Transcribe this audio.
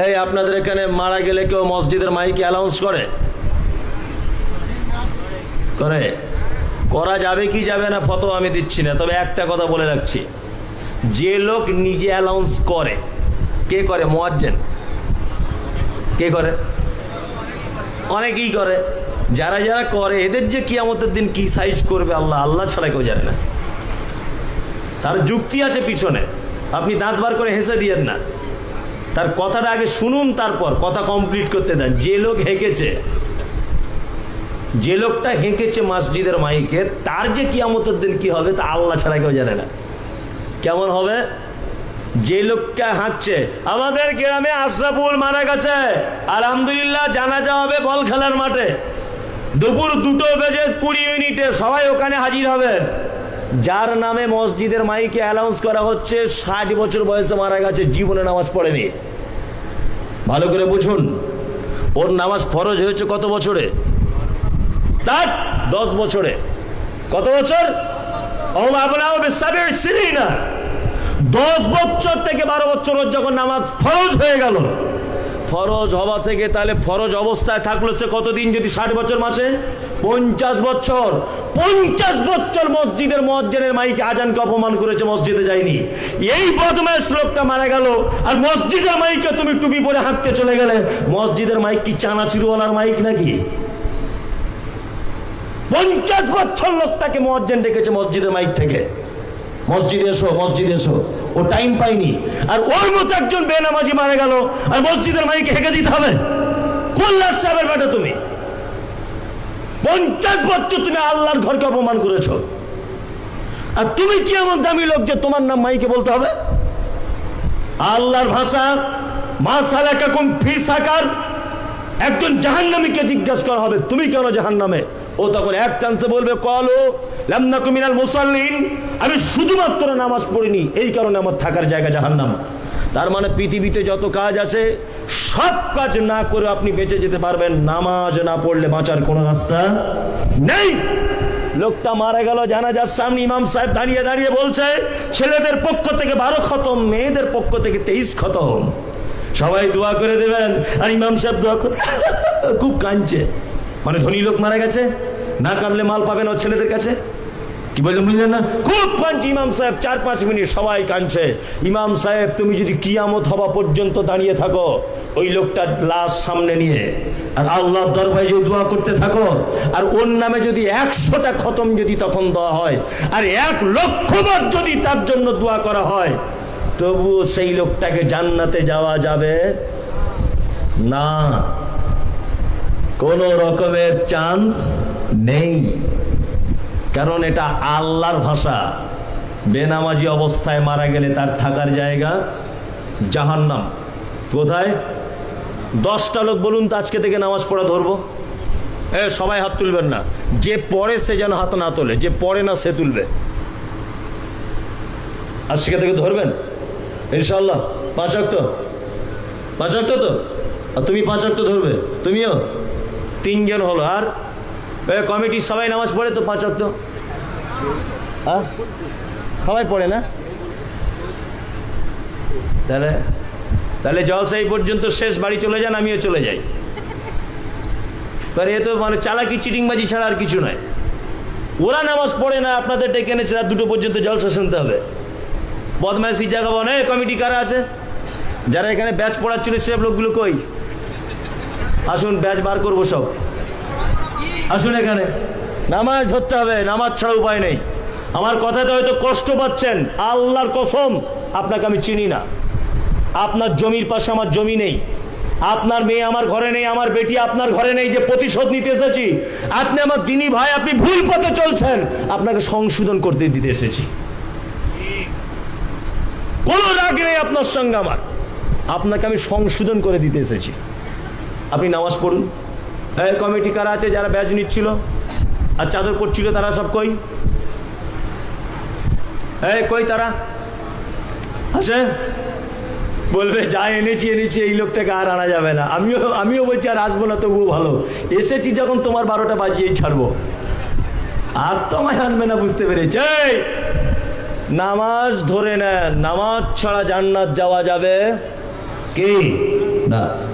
এই আপনাদের এখানে মারা গেলে কেউ মসজিদের মাইকে অ্যানাউন্স করে? করে? করা যাবে কি যাবে না ফতোয়া আমি দিচ্ছি না, তবে একটা কথা বলে রাখছি, যে লোক নিজে অ্যানাউন্স করে, কে করে? মুয়াজ্জিন। কে করে? অনেকেই করে। যারা যারা করে এদের যে কিয়ামতের দিন কি সাইজ করবে আল্লাহ আল্লাহ ছাড়া কেউ জানে না। তার যুক্তি আছে পিছনে, আপনি দাঁত বার করে হেসে দিয়েন না, তার কথাটা আগে শুনুন, তারপর কথা কমপ্লিট করতে দেন। যে লোক হেঁকেছে, যে লোকটা হেঁকেছে মসজিদের মাইকে, তার যে কিয়ামতের দিন কি হবে তা আল্লাহ ছাড়া কেউ জানে না। কেমন হবে? যে লোকটা হাঁটছে, আমাদের গ্রামে আশরাফুল মারা গেছে, আলহামদুলিল্লাহ জানাজা হবে বল খেলার মাঠে, দুপুর 2:20 সবাই ওখানে হাজির হবেন। যার নামে মসজিদের মাইকে অ্যানাউন্স করা হচ্ছে 60 বছর বয়সে মারা গেছে, জীবনে নামাজ পড়েনি। ভালো করে বুঝুন, ওর নামাজ ফরজ হয়েছে কত বছরে? তার 10 বছরে। কত বছর? 10 বছর থেকে 12 বছর ওর যখন নামাজ ফরজ হয়ে গেল, ফরজ হওয়া থেকে তাহলে ফরজ অবস্থায় থাকলো সে কতদিন? যদি 60 বছর মাসে 50 বছর। 50 বছর মসজিদের মুয়াজ্জিনের মাইকে আজানকে অপমান করেছে, মসজিদে যায়নি। এই বদমাশ লোকটা মারা গেল, আর মসজিদের মাইকে তুমি টুপি পরে হাঁটতে চলে গেলে। মসজিদের মাইক কি চানাচুরওয়ালার মাইক নাকি? 50 বছর লোকটাকে মুয়াজ্জিন ডেকেছে মসজিদের মাইক থেকে, মসজিদে এসো, মসজিদে এসো। ও টাইম পাইনি, আর ওর মতো একজন বেনামাজি মারা গেল, আর মসজিদের মাইকে হেঁকে দিতে হবে? কোন লাশ সাহেবের বেটা তুমি? 50 বছর তুমি আল্লাহর ঘরকে অপমান করেছো, আর তুমি কি এমন দামি লোক যে তোমার নাম মাইকে বলতে হবে? আল্লাহর ভাষা মা সালাকাকুম ফি সাকার, একজন জাহান্নামীকে জিজ্ঞাসা করা হবে তুমি কেন জাহান্নামে? ও তখন এক চান্সে বলবে ক্বালু লাম নাকু মিনাল মুসাল্লিন, আমি শুধুমাত্র নামাজ পড়িনি, এই কারণে আমার থাকার জায়গা জাহান্নাম। তার মানে পৃথিবীতে যত কাজ আছে সব কাজ না করে আপনি বেঁচে যেতে পারবেন, নামাজ না পড়লে বাঁচার কোনো রাস্তা নেই। লোকটা মারা গেল, জানাজার সামনে ইমাম সাহেব দাঁড়িয়ে দাঁড়িয়ে বলছে ছেলেদের পক্ষ থেকে 12 খতম, মেয়েদের পক্ষ থেকে 23 খতম, সবাই দোয়া করে দেবেন। আর ইমাম সাহেব দোয়া করতে খুব কাঁদছে, মানে ধনী লোক মারা গেছে, না কাঁদলে মাল পাবে না ছেলেদের কাছে। কি বললেন বুঝলেন না? খুব কাঁদছে ইমাম সাহেব, 4-5 মিনিট সবাই কাঁদছে। ইমাম সাহেব তুমি যদি কিয়ামত হওয়া পর্যন্ত দাঁড়িয়ে থাকো ওই লোকটার লাশ সামনে নিয়ে, আর আল্লাহর দরবারে যদি দোয়া করতে থাকো, আর ওর নামে যদি 100টা খতম যদি তখন দেওয়া হয়, আর 1 লক্ষ বার যদি তার জন্য দোয়া করা হয়, তবুও সেই লোকটাকে জান্নাতে যাওয়া যাবে না, কোন রকমের চান্স নেই। কারণ এটা আল্লাহর ভাষা। বেনামাজি অবস্থায় মারা গেলে তার থাকার জায়গা জাহান্নাম। কোথায়? 10টা লোক বলুন তো আজকে থেকে নামাজ পড়া ধরবো। সবাই হাত তুলবেন না, যে পড়ে সে যেন হাত না তোলে, যে পড়ে না সে তুলবে। আজকে থেকে ধরবেন ইনশাআল্লাহ। 5 ওয়াক্ত, 5 ওয়াক্ত তো? আর তুমি 5 ওয়াক্ত ধরবে? তুমিও? 3 জন হলো। আর কমিটির সবাই নামাজ পড়ে তো 5 ওয়াক্ত? হ্যাঁ, সবাই পড়ে না? তাহলে তাহলে জলসা এই পর্যন্ত শেষ, বাড়ি চলে যান, আমিও চলে যাই। এ তো মানে চালাকি চিটিংবাজি ছাড়া আর কিছু নয়। ওরা নামাজ পড়ে না, আপনাদের ডেকে এনেছে রাত 2টো পর্যন্ত জলসা শুনতে হবে। বদমাইশি জায়গা বনে। কমিটি কারা আছে? যারা এখানে ব্যাচ পড়াচ্ছিল সেসব লোকগুলো কই? আসুন, ব্যাচ বার করবো সব। আসুন, এখানে নামাজ ধরতে হবে, নামাজ ছাড়া উপায় নেই। আমার কথাতে হয়তো কষ্ট পাচ্ছেন, আল্লাহর কসম আপনাকে আমি চিনি না। আপনার জমির পাশে আমার জমি নেই, আপনার মেয়ে আমার ঘরে নেই, আমার বেটি আপনার ঘরে নেই যে প্রতিশোধ নিতে এসেছি। আপনি আমার দিনী ভাই, আপনি ভুল পথে চলছেন, আপনাকে সংশোধন করতে দিতে এসেছি। কোনো রাগ নেই আপনার সঙ্গে আমার, আপনাকে আমি সংশোধন করে দিতে এসেছি। আপনি নামাজ পড়ুন। কমিটি কারা আছে যারা ব্যাচ নিচ্ছিল আর চাদর পড়ছিল, তারা সব কই? কই তারা? আছে? বলবে যা এনেছি এনেছি, এই লোকটাকে আর আনা যাবে না। আমিও বলছি আর আসবো না, তবুও ভালো, এসেছি যখন তোমার 12টা বাজিয়েই ছাড়বো। আর তোমায় আনবে না, বুঝতে পেরেছি। নামাজ ধরে নেন, নামাজ ছাড়া জান্নাত যাওয়া যাবে কি? না